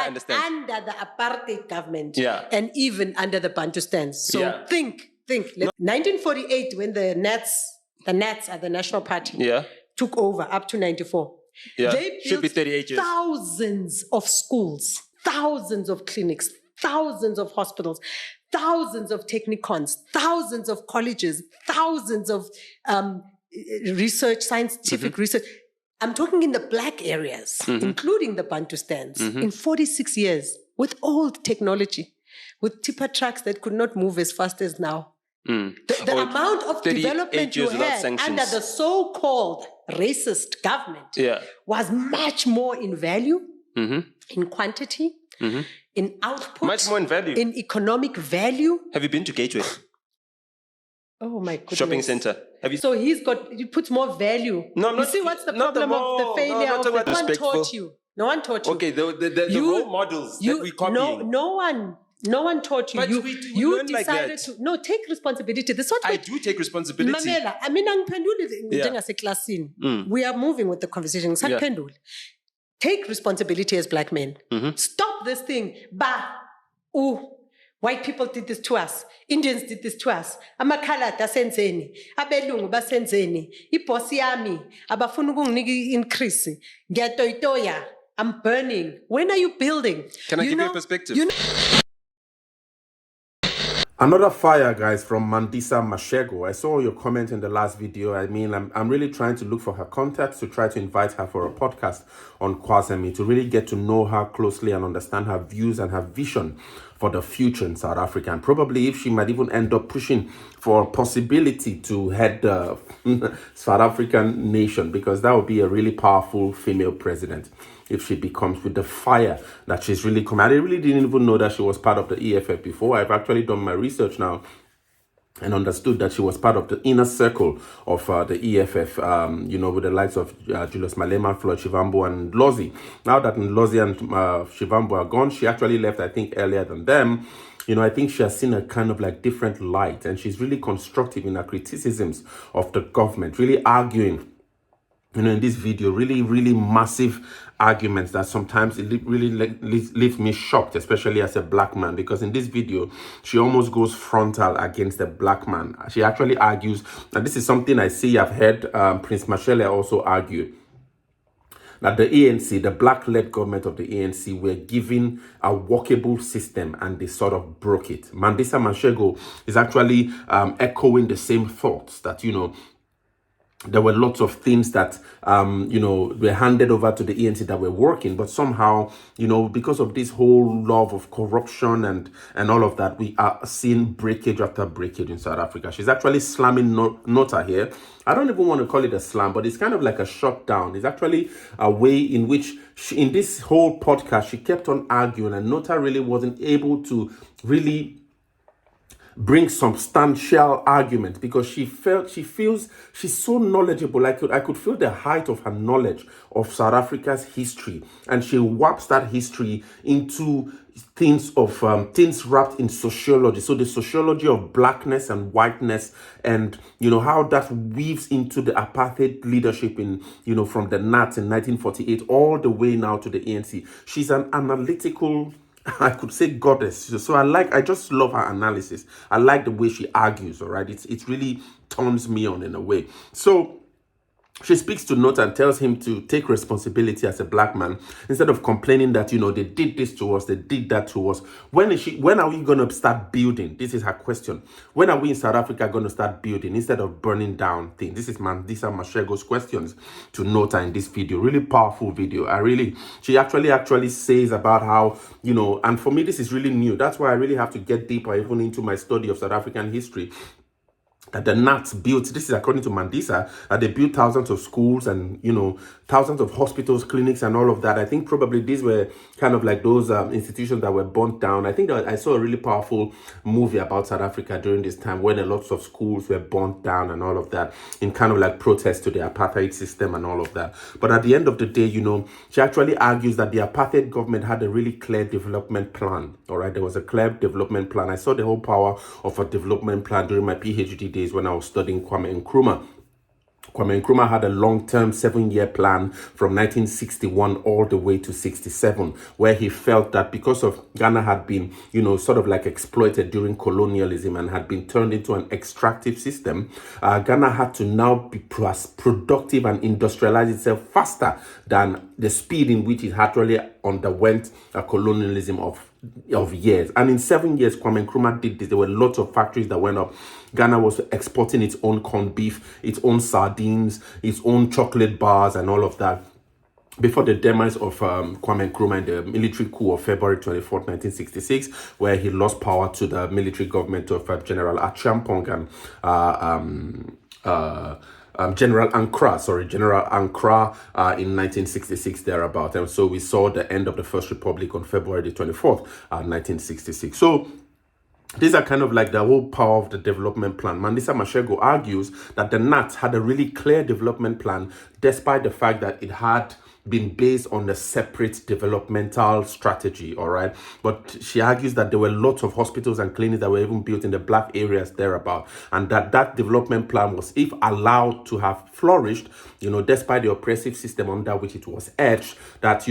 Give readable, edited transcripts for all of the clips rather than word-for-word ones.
I understand. Under the apartheid government, Yeah. and even under the Bantustans. So Yeah. think. 1948, when the NATS are the National Party, Yeah. took over up to 94. Yeah. They Should be built 38 years. thousands of schools, thousands of clinics, thousands of hospitals, thousands of technicons, thousands of colleges, thousands of research, scientific research. I'm talking in the black areas, including the Bantustans, in 46 years, with old technology, with tipper trucks that could not move as fast as now. The amount of development you had under the so-called racist government was much more in value, in quantity, in output, much more in value, in economic value. Have you been to Gateway? Oh my goodness. Shopping center. Have you? So he puts more value. No, I'm you not, see what's the not problem of the failure no, of the no one taught you. No one taught you. Okay, the role models that we copying. No one taught you. But you decided to take responsibility. This is what I do take responsibility. Mamela, I mean, we are moving with the conversation. Take responsibility as black men. Stop this thing. White people did this to us. Indians did this to us. Amakhaladi asenzeni. Abelungu basenzeni. Ibosi yami abafuna ukunginika increase. Ngiyatoyitoya. I'm burning. When are you building? Can I give you a perspective? Another fire, guys, from Mandisa Mashego. I saw your comment in the last video. I mean, I'm really trying to look for her contacts to try to invite her for a podcast on Kwazemy to really get to know her closely and understand her views and her vision for the future in South Africa. And probably if she might even end up pushing for a possibility to head the South African nation, because that would be a really powerful female president if she becomes, with the fire that she's really come. I really didn't even know that she was part of the EFF before. I've actually done my research now and understood that she was part of the inner circle of the EFF, with the likes of Julius Malema, Floyd Shivambu, and Lozi. Now that Lozi and Shivambu are gone, she actually left, I think, earlier than them. I think she has seen a kind of like different light, and she's really constructive in her criticisms of the government, really arguing, in this video, really, really massive arguments that sometimes it really leaves me shocked, especially as a black man, because in this video, she almost goes frontal against the black man. She actually argues, and this is something I see, I've heard Prince Mashele also argue, that the ANC, the black-led government of the ANC, were given a workable system and they sort of broke it. Mandisa Mashego is actually echoing the same thoughts that, there were lots of things that, were handed over to the ANC that were working, but somehow, because of this whole love of corruption and all of that, we are seeing breakage after breakage in South Africa. She's actually slamming Nota here. I don't even want to call it a slam, but it's kind of like a shutdown. It's actually a way in which in this whole podcast, she kept on arguing, and Nota really wasn't able to really bring substantial argument, because she feels she's so knowledgeable. I could feel the height of her knowledge of South Africa's history, and she warps that history into things wrapped in sociology. So the sociology of blackness and whiteness, and how that weaves into the apartheid leadership in from the NATS in 1948 all the way now to the ANC. She's an analytical, I could say, goddess. So I just love her analysis. I like the way she argues, all right? It really turns me on in a way. So she speaks to Nota and tells him to take responsibility as a black man, instead of complaining that, they did this to us, they did that to us. When are we going to start building? This is her question. When are we in South Africa going to start building instead of burning down things? This is Mandisa Mashego's questions to Nota in this video. Really powerful video. She actually says about how, and for me, this is really new. That's why I really have to get deeper even into my study of South African history. That the NATS built, this is according to Mandisa, that they built thousands of schools and, thousands of hospitals, clinics, and all of that. I think probably these were kind of like those institutions that were burnt down. I think that I saw a really powerful movie about South Africa during this time, when lots of schools were burnt down and all of that, in kind of like protest to the apartheid system and all of that. But at the end of the day, she actually argues that the apartheid government had a really clear development plan. All right, there was a clear development plan. I saw the whole power of a development plan during my PhD days when I was studying Kwame Nkrumah. Kwame Nkrumah had a long-term 7-year plan from 1961 all the way to 67, where he felt that because of Ghana had been, sort of like exploited during colonialism and had been turned into an extractive system, Ghana had to now be productive and industrialize itself faster than the speed in which it actually underwent a colonialism of years. And in 7 years, Kwame Nkrumah did this. There were lots of factories that went up. Ghana was exporting its own corned beef, its own sardines, its own chocolate bars, and all of that. Before the demise of Kwame Nkrumah in the military coup of February 24th, 1966, where he lost power to the military government of General Achiampong and General Ankara in 1966 thereabout. And so we saw the end of the First Republic on February the 24th, 1966. So these are kind of like the whole power of the development plan. Mandisa Mashego argues that the NATS had a really clear development plan, despite the fact that it had been based on a separate developmental strategy, all right? But she argues that there were lots of hospitals and clinics that were even built in the black areas thereabout, and that development plan was, if allowed to have flourished, despite the oppressive system under which it was edged, that,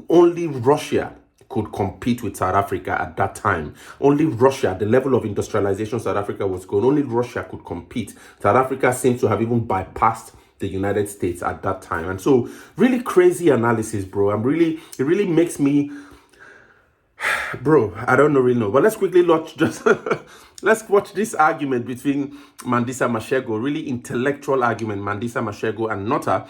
only Russia could compete with South Africa at that time. Only Russia, the level of industrialization South Africa was going, only Russia could compete. South Africa seems to have even bypassed the United States at that time. And so really crazy analysis, bro. It really makes me, bro, I don't really know. But let's quickly let's watch this argument between Mandisa Mashego, really intellectual argument, Mandisa Mashego and Nota,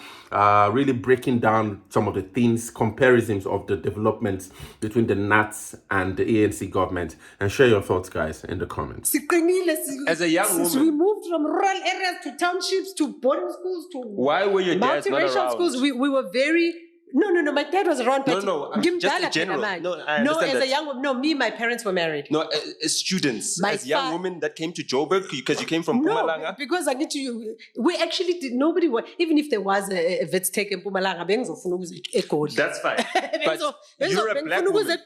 really breaking down some of the things, comparisons of the developments between the NATS and the ANC government. And share your thoughts, guys, in the comments. As a young woman, we moved from rural areas to townships to boarding schools to why were your dads not around? Schools. We were very... No, my dad was around. No, just in general. My parents were married. No, as students, as young women that came to Joburg because you came from Mpumalanga. No, because I need to. We actually did. Nobody was. Even if there was a Wits take in Mpumalanga, that's fine. But you're a black woman.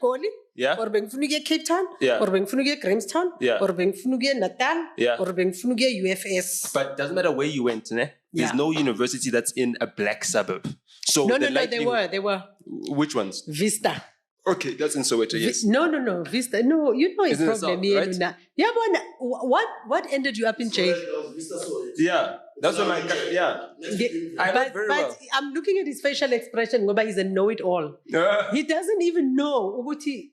Yeah. Or Cape Town. Yeah. Or Grahamstown. Yeah. Or Natal. Yeah. Or UFS. But it doesn't matter where you went, ne? There's no university that's in a black suburb. So no, they were. Which ones? Vista. Okay, that's in Soweto, yes. No, Vista. No, it's Isn't problem here, right? Yeah, but what ended you up in jail? Yeah, that's what I heard very well. I'm looking at his facial expression. Ngoba he's a know-it-all. He doesn't even know.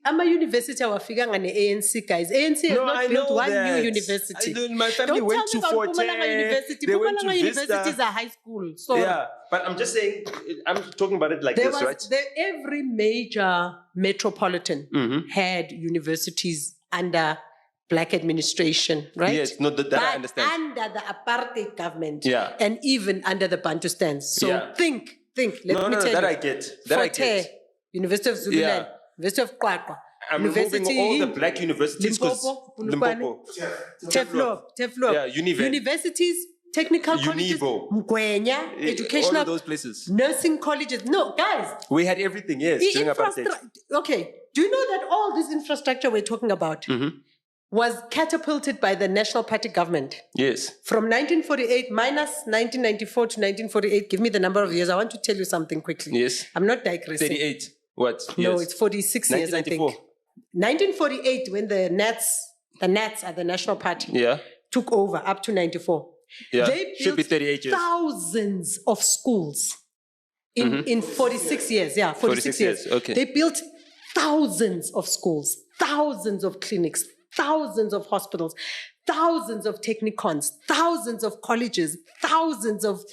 I'm a university. I'm an ANC guys. ANC has not built one new university. My family went to Fort University. They went to University is a high school. So yeah, but I'm just saying. I'm talking about it like this, right? Every major metropolitan had universities under black administration, right? Yes, no, that I understand. Under the apartheid government, yeah, and even under the Bantustans. So think. Let me tell you. That I get. That I get. University of Zululand, University of Kwakwa. I'm moving all the black universities because Limpopo, Teflop, yeah, universities. Technical colleges, Mgwenya, educational, all of those places, nursing colleges. No, guys, we had everything. Yes, during apartheid. Okay, do you know that all this infrastructure we're talking about was catapulted by the National Party government? Yes. From 1948 minus 1994 to 1948. Give me the number of years. I want to tell you something quickly. Yes. I'm not digressing. 38. What? No, yes. It's 46 years. I think. 1948, when the NATS are the National Party, took over up to 94. Yeah, they should be 38 years. Thousands of schools in 46 years. Yeah, 46 years. Okay. They built thousands of schools, thousands of clinics, thousands of hospitals, thousands of technicons, thousands of colleges, thousands of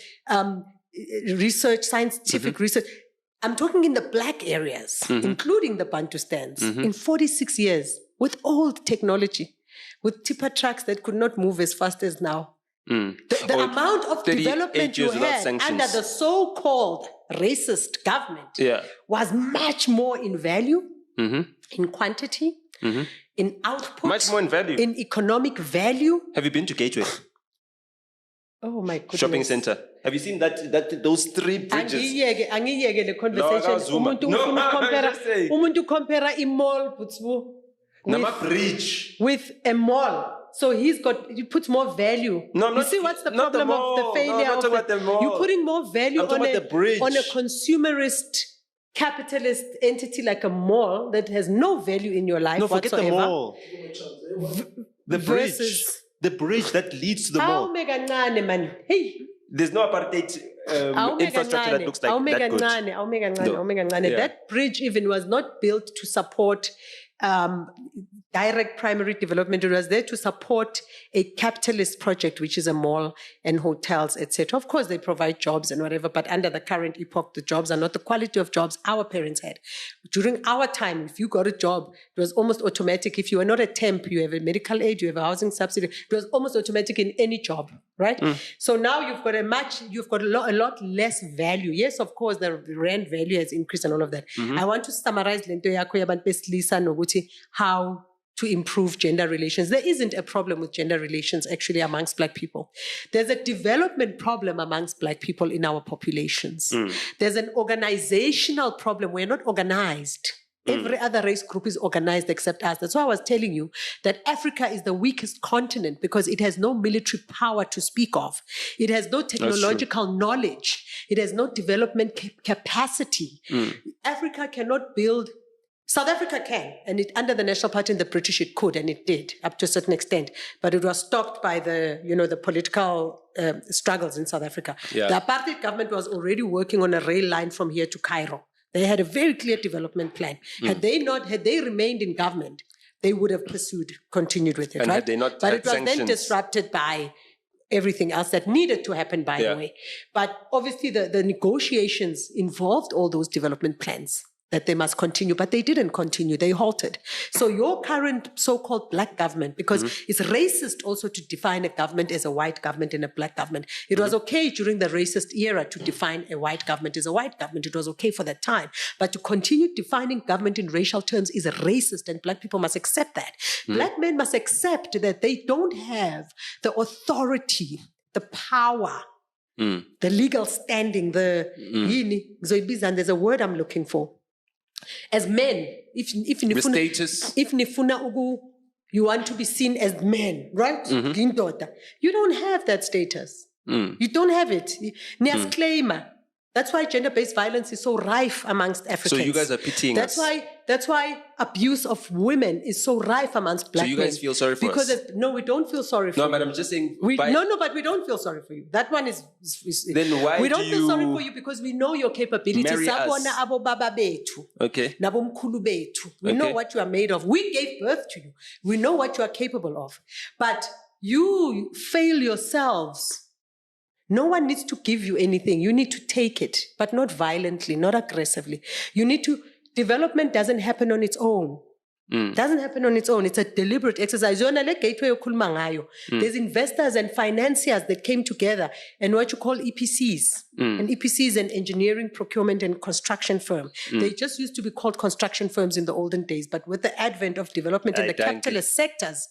research, scientific research. I'm talking in the black areas, including the Bantustans, in 46 years, with old technology, with tipper trucks that could not move as fast as now. The amount of development you had under the so-called racist government was much more in value, in quantity, in output, much more in value, in economic value. Have you been to Gateway? Oh my goodness! Shopping center. Have you seen those 3 bridges? The conversation. Umuntu compare a mall, bridge with a mall. So he puts more value. No, you see what's the problem of the failure? No, I'm not talking about the mall. You're putting more value I'm talking about the bridge. on a consumerist, capitalist entity like a mall that has no value in your life whatsoever. Forget the mall. The bridge that leads to the mall. Hey. There's no apartheid infrastructure that looks like that good. That bridge even was not built to support direct primary development. It was there to support a capitalist project, which is a mall and hotels, etc. Of course, they provide jobs and whatever, but under the current epoch, the jobs are not the quality of jobs our parents had. During our time, if you got a job, it was almost automatic. If you were not a temp, you have a medical aid, you have a housing subsidy. It was almost automatic in any job, right? So now you've got a lot less value. Yes, of course, the rand value has increased and all of that. I want to summarize how to improve gender relations. There isn't a problem with gender relations actually amongst Black people. There's a development problem amongst Black people in our populations. There's an organizational problem. We're not organized. Every other race group is organized except us. That's why I was telling you that Africa is the weakest continent because it has no military power to speak of. It has no technological knowledge. It has no development capacity. Africa cannot build. South Africa can, and under the National Party and the British it could, and it did up to a certain extent, but it was stopped by the political struggles in South Africa. Yeah. The apartheid government was already working on a rail line from here to Cairo. They had a very clear development plan. Had they remained in government, they would have continued with it, and right? Had they not but had it was sanctions. Then disrupted by everything else that needed to happen, by the way. But obviously the negotiations involved all those development plans that they must continue, but they didn't continue, they halted. So your current so-called Black government, because it's racist also to define a government as a white government and a Black government. It was okay during the racist era to define a white government as a white government. It was okay for that time. But to continue defining government in racial terms is racist, and Black people must accept that. Black men must accept that they don't have the authority, the power, the legal standing, there's a word I'm looking for. As men, if you want to be seen as men, right? You don't have that status. You don't have it. That's why gender-based violence is so rife amongst Africans. So you guys are pitying us. That's why abuse of women is so rife amongst Black men. So you guys feel sorry for us? No, we don't feel sorry for you. No, but I'm just saying... but we don't feel sorry for you. That one is... Then why we don't feel sorry for you because we know your capabilities. Marry us? Okay. We know what you are made of. We gave birth to you. We know what you are capable of. But you fail yourselves. No one needs to give you anything. You need to take it, but not violently, not aggressively. Development doesn't happen on its own. Doesn't happen on its own. It's a deliberate exercise. There's investors and financiers that came together and what you call EPCs. And EPC is an engineering, procurement, and construction firm. They just used to be called construction firms in the olden days, but with the advent of development in the capitalist sectors,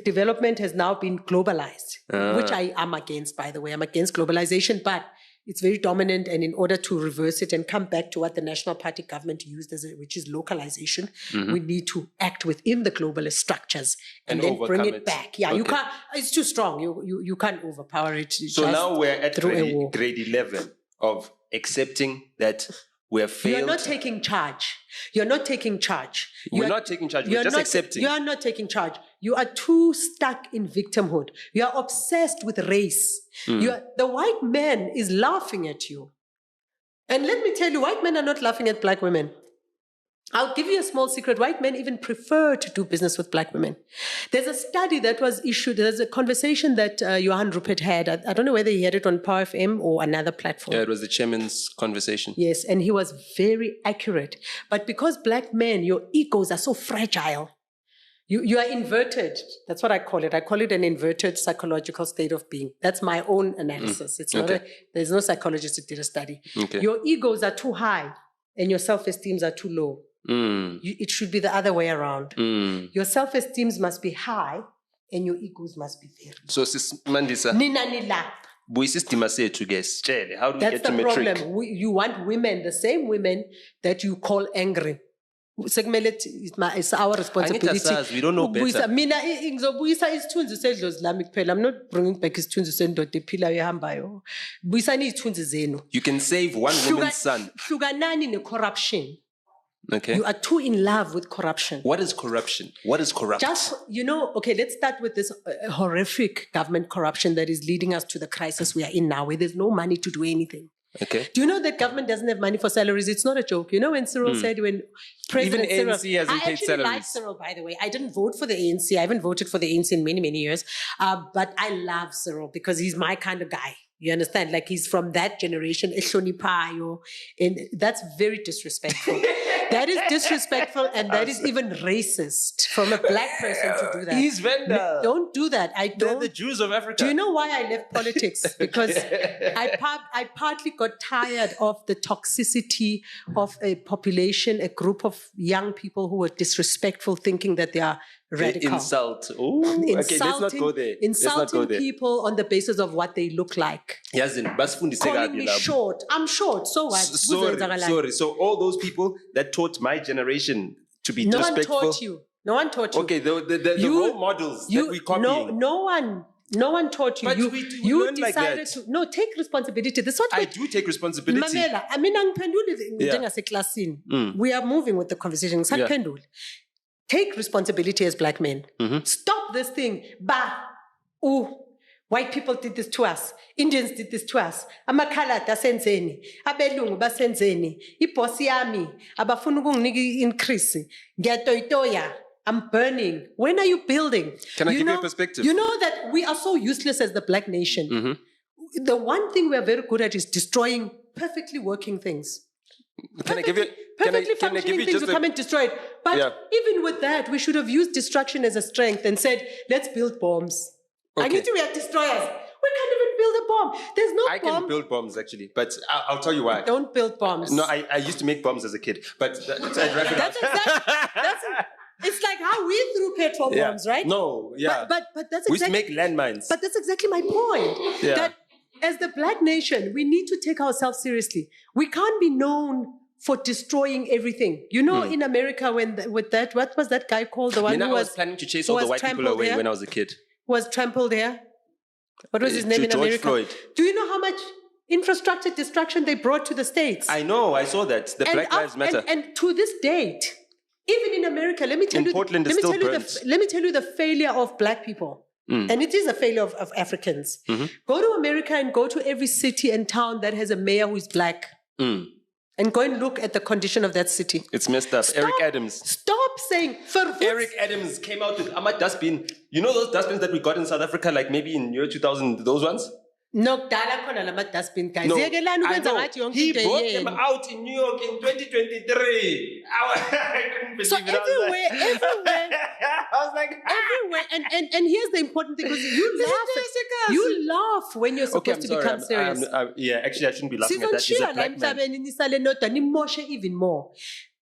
development has now been globalized, which I am against, by the way. I'm against globalization, but it's very dominant. And in order to reverse it and come back to what the National Party government used, which is localization, we need to act within the globalist structures and then bring it back. Yeah, you can't. It's too strong. You can't overpower it. So now we're at grade 11 of accepting that we have failed. You're not taking charge. You're not taking charge. We're not taking charge. We're just accepting. You are not taking charge. You are too stuck in victimhood. You are obsessed with race. The white man is laughing at you. And let me tell you, white men are not laughing at Black women. I'll give you a small secret. White men even prefer to do business with Black women. There's a study that was issued. There's a conversation that Johan Rupert had. I don't know whether he had it on Power FM or another platform. Yeah, it was the chairman's conversation. Yes, and he was very accurate. But because Black men, your egos are so fragile, you are inverted. That's what I call it. I call it an inverted psychological state of being. That's my own analysis. It's not there's no psychologist that did a study. Your egos are too high and your self-esteems are too low. It should be the other way around. Your self-esteems must be high and your egos must be very low. So, Sis Mandisa, how do we That's get to the metric? problem. You want women, the same women that you call angry. It's our responsibility. We don't know better. Mina ngizobuyisa isithunzi sedlozi lami kuphela. I'm not bringing back isithunzi sendoda ephilayo ehambayo. Buyisani izithunzi zenu. You can save one woman's son. Hlukanani ne-corruption. Okay. You are too in love with corruption. What is corruption? What is corrupt? Just, okay, let's start with this horrific government corruption that is leading us to the crisis we are in now, where there's no money to do anything. Okay. Do you know that government doesn't have money for salaries? It's not a joke. You know when Cyril said, when President Even ANC Cyril... hasn't paid salaries. I actually like Cyril, by the way. I didn't vote for the ANC. I haven't voted for the ANC in many, many years. But I love Cyril because he's my kind of guy. You understand? Like he's from that generation, Ehlonipayo, and that's very disrespectful. That is disrespectful, and that is even racist from a black person to do that. He's Venda. Don't do that. They're the Jews of Africa. Do you know why I left politics? Because I partly got tired of the toxicity of a population, a group of young people who were disrespectful, thinking that they are radical. Insult. Ooh, okay, let's not go there. Insulting people on the basis of what they look like. Calling me short. I'm short. So what? Sorry. So all those people that taught my generation to be disrespectful. No one taught you. Okay, the role models that we copying. No one taught you. But you learn like decided that. to take responsibility. This is what I do take responsibility. Mamela, I mean, we are moving with the conversation. Take responsibility as black men. Stop this thing. White people did this to us. Indians did this to us. Amakhaladi asenzeni. Abelungu basenzeni. Ibosi yami abafuna ukunginika increase. Ngiyatoyitoya. I'm burning. When are you building? Can I give you a perspective? You know that we are so useless as the black nation. The one thing we are very good at is destroying perfectly working things. Can I give you things to come and destroy it. But even with that, we should have used destruction as a strength and said, let's build bombs. Okay. I need to be a destroyers. We can't even build a bomb. There's no bomb. I can build bombs, actually, but I'll tell you why. Don't build bombs. No, I used to make bombs as a kid, but it's like how we threw petrol bombs, right? No, But that's exactly... We used to make landmines. But that's exactly my point. That as the black nation, we need to take ourselves seriously. We can't be known for destroying everything. You know, in America, what was that guy called? The one who was planning to chase all the white people away when I was a kid. Was trampled there? What was his name in America? Floyd. Do you know how much infrastructure destruction they brought to the States? I know, I saw that. The Black Lives Matter. And to this date, even in America, let me tell you the failure of black people. And it is a failure of Africans. Go to America and go to every city and town that has a mayor who is black. And go and look at the condition of that city. It's messed up. Eric Adams. Stop saying... Eric Adams came out with a dustbin. You know those dustbins that we got in South Africa, like maybe in year 2000, those ones? No, dustbin guys. No, he brought them out in New York in 2023. I couldn't believe it. Everywhere. I was like, everywhere. And here's the important thing, because you laugh when you're supposed to become serious. Actually, I shouldn't be laughing at that. He's a black man. Even more.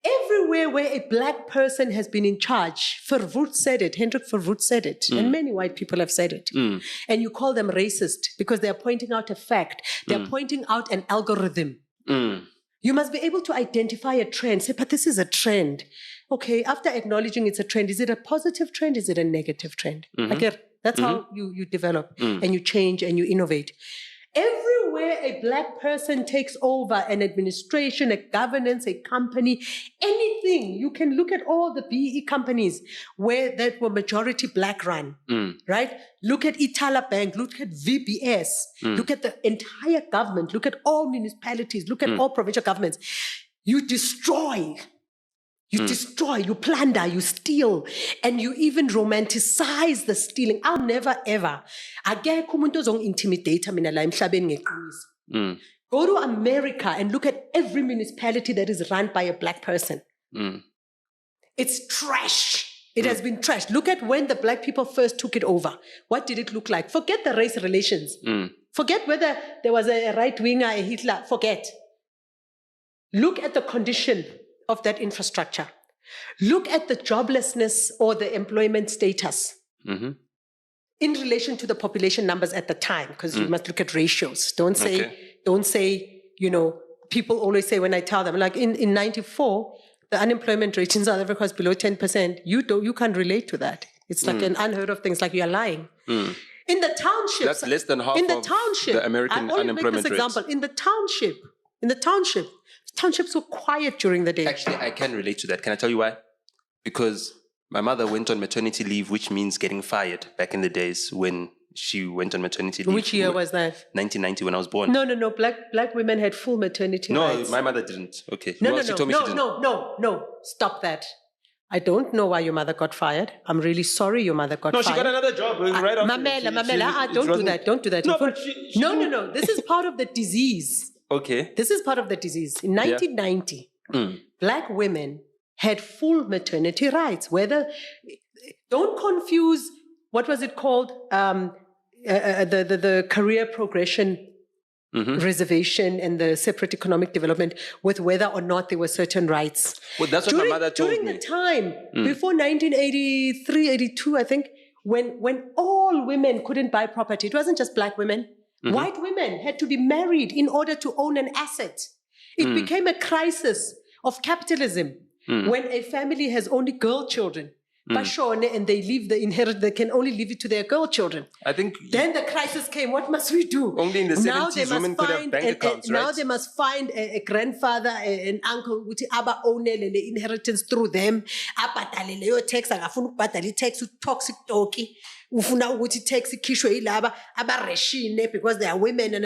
Everywhere where a black person has been in charge, Verwoerd said it, Hendrik Verwoerd said it, and many white people have said it. And you call them racist because they are pointing out a fact. They are pointing out an algorithm. You must be able to identify a trend. Say, but this is a trend. Okay, after acknowledging it's a trend, is it a positive trend? Is it a negative trend? That's how you develop and you change and you innovate. Everywhere a black person takes over an administration, a governance, a company, anything, you can look at all the BE companies that were majority black run, right? Look at Itala Bank, look at VBS, look at the entire government, look at all municipalities, look at all provincial governments. You destroy. You destroy, you plunder, you steal, and you even romanticize the stealing. I'll never ever. Go to America and look at every municipality that is run by a black person. It's trash. It has been trashed. Look at when the black people first took it over. What did it look like? Forget the race relations. Forget whether there was a right-winger, a Hitler. Forget. Look at the condition of that infrastructure. Look at the joblessness or the employment status in relation to the population numbers at the time, because you must look at ratios. Don't say, people always say when I tell them, like in 94, the unemployment rate in South Africa is below 10%, you can't relate to that. It's like an unheard of thing. It's like you're lying. In the townships, That's less than half in the of township, the American I only unemployment make this rate. example. In the township, townships were quiet during the day. Actually, I can relate to that. Can I tell you why? Because my mother went on maternity leave, which means getting fired back in the days when she went on maternity leave. Which year was that? 1990, when I was born. No. Black women had full maternity rights. No, my mother didn't. Okay. No, She told me she didn't. no. Stop that. I don't know why your mother got fired. I'm really sorry your mother got fired. No, she got another job right after. Mamela, don't do that. Don't do that. No, but No. This is part of the disease. Okay. This is part of the disease. In 1990, Black women had full maternity rights. Don't confuse, what was it called? The career progression reservation and the separate economic development with whether or not there were certain rights. Well, that's what my mother told me. During the time, before 1983, 82, I think, when all women couldn't buy property, it wasn't just Black women. White women had to be married in order to own an asset. It became a crisis of capitalism when a family has only girl children. And they can only leave it to their girl children. I think then the crisis came. What must we do? Only in the 70s women could have bank accounts, right? Now they must find a grandfather, an uncle, which aba ownele le inheritance through them. Abadale leyo tax, akafuna ukubhadala tax toxic talky. Ufuna ukuthi tax ikhishwe yilaba abareshine because they are women and